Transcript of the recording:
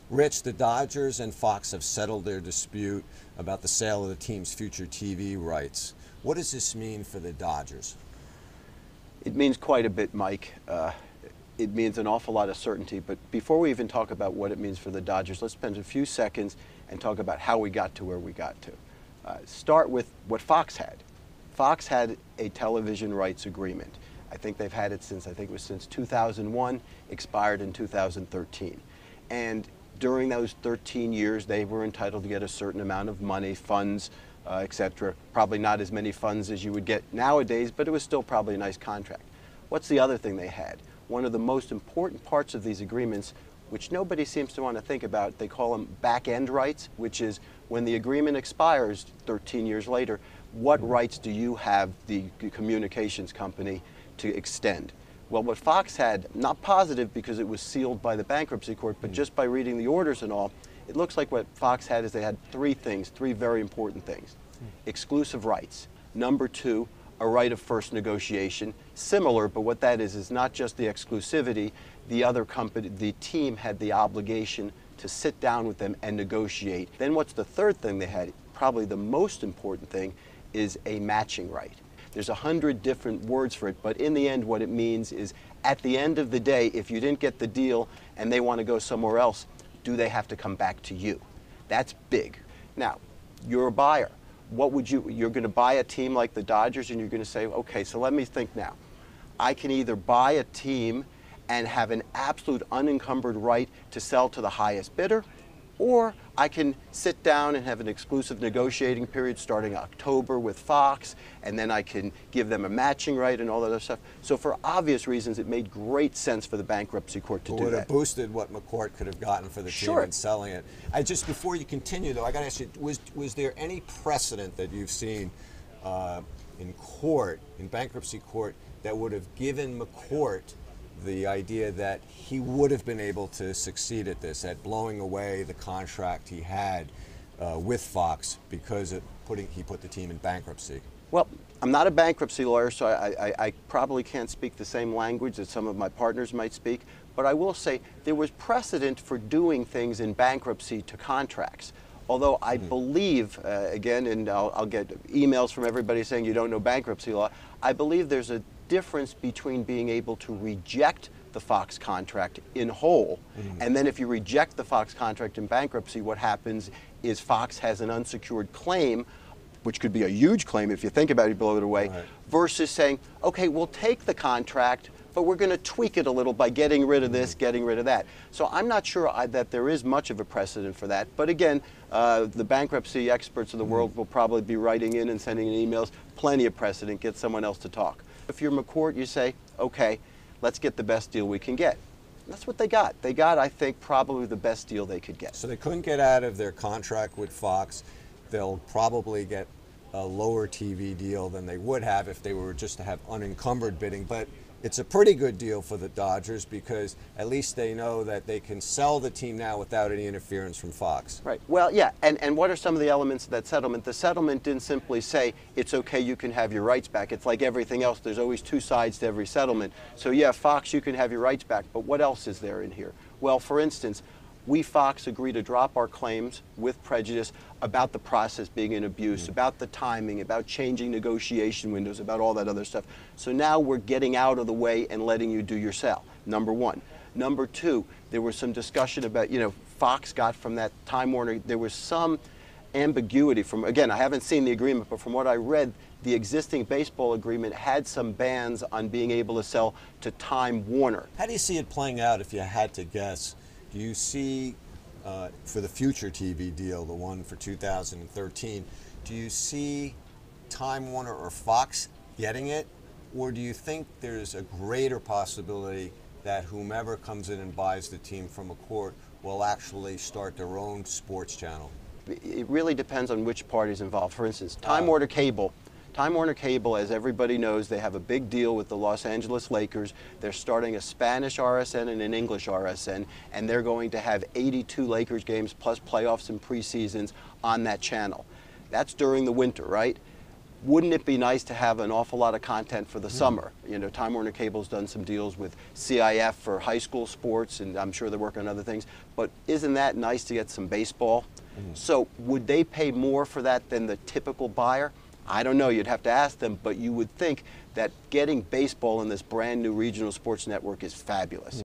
Rich, the Dodgers and Fox have settled their dispute about the sale of the team's future TV rights. What does this mean for the Dodgers? It means quite a bit, Mike. It means an awful lot of certainty. But before we even talk about what it means for the Dodgers, let's spend a few seconds and talk about how we got to where we got to. Start with what Fox had. Fox had a television rights agreement. I think they've had it since, I think it was since 2001, expired in 2013. And during those 13 years, they were entitled to get a certain amount of money, funds, etc. Probably not as many funds as you would get nowadays, but it was still probably a nice contract. What's the other thing they had? One of the most important parts of these agreements, which nobody seems to want to think about, they call them back-end rights, which is when the agreement expires 13 years later, what rights do you have, the communications company, to extend? Well, what Fox had, not positive because it was sealed by the bankruptcy court, but just by reading the orders and all, it looks like what Fox had is they had three things, three very important things. Exclusive rights. Number two, a right of first negotiation. Similar, but what that is not just the exclusivity. The other company, the team had the obligation to sit down with them and negotiate. Then what's the third thing they had? Probably the most important thing is a matching right. There's 100 different words for it, but in the end what it means is at the end of the day, if you didn't get the deal and they want to go somewhere else, do they have to come back to you? That's big. Now, you're a buyer. You're going to buy a team like the Dodgers and you're going to say, okay, so let me think now. I can either buy a team and have an absolute unencumbered right to sell to the highest bidder, or I can sit down and have an exclusive negotiating period starting October with Fox, and then I can give them a matching right and all that other stuff. So for obvious reasons, it made great sense for the bankruptcy court to do that. It would have boosted what McCourt could have gotten for the team in selling it. Just before you continue, though, I got to ask you, was there any precedent that you've seen in court, in bankruptcy court, that would have given McCourt the idea that he would have been able to succeed at this, at blowing away the contract he had with Fox because he put the team in bankruptcy? Well, I'm not a bankruptcy lawyer, so I probably can't speak the same language that some of my partners might speak, but I will say there was precedent for doing things in bankruptcy to contracts. Although I believe, again, and I'll get emails from everybody saying you don't know bankruptcy law, I believe there's a difference between being able to reject the Fox contract in whole, and then if you reject the Fox contract in bankruptcy, what happens is Fox has an unsecured claim, which could be a huge claim if you think about it, blow it away, versus saying, okay, we'll take the contract, but we're going to tweak it a little by getting rid of this, getting rid of that. So I'm not sure that there is much of a precedent for that. But again, the bankruptcy experts of the world will probably be writing in and sending in emails. Plenty of precedent. Get someone else to talk. If you're McCourt, you say, okay, let's get the best deal we can get. And that's what they got. They got, I think, probably the best deal they could get. So they couldn't get out of their contract with Fox. They'll probably get a lower TV deal than they would have if they were just to have unencumbered bidding. But it's a pretty good deal for the Dodgers because at least they know that they can sell the team now without any interference from Fox. Right. Well, yeah. And what are some of the elements of that settlement? The settlement didn't simply say, it's okay, you can have your rights back. It's like everything else. There's always two sides to every settlement. So yeah, Fox, you can have your rights back. But what else is there in here? Well, for instance, we, Fox, agree to drop our claims with prejudice about the process being an abuse, about the timing, about changing negotiation windows, about all that other stuff. So now we're getting out of the way and letting you do your sell, number one. Number two, there was some discussion about, Fox got from that Time Warner, there was some ambiguity from, again, I haven't seen the agreement, but from what I read, the existing baseball agreement had some bans on being able to sell to Time Warner. How do you see it playing out if you had to guess? Do you see, for the future TV deal, the one for 2013, do you see Time Warner or Fox getting it? Or do you think there's a greater possibility that whomever comes in and buys the team from McCourt will actually start their own sports channel? It really depends on which party's involved. For instance, Time Warner Cable. Time Warner Cable, as everybody knows, they have a big deal with the Los Angeles Lakers. They're starting a Spanish RSN and an English RSN, and they're going to have 82 Lakers games plus playoffs and preseasons on that channel. That's during the winter, right? Wouldn't it be nice to have an awful lot of content for the summer? You know, Time Warner Cable's done some deals with CIF for high school sports, and I'm sure they're working on other things. But isn't that nice to get some baseball? So would they pay more for that than the typical buyer? I don't know. You'd have to ask them, but you would think that getting baseball in this brand new regional sports network is fabulous.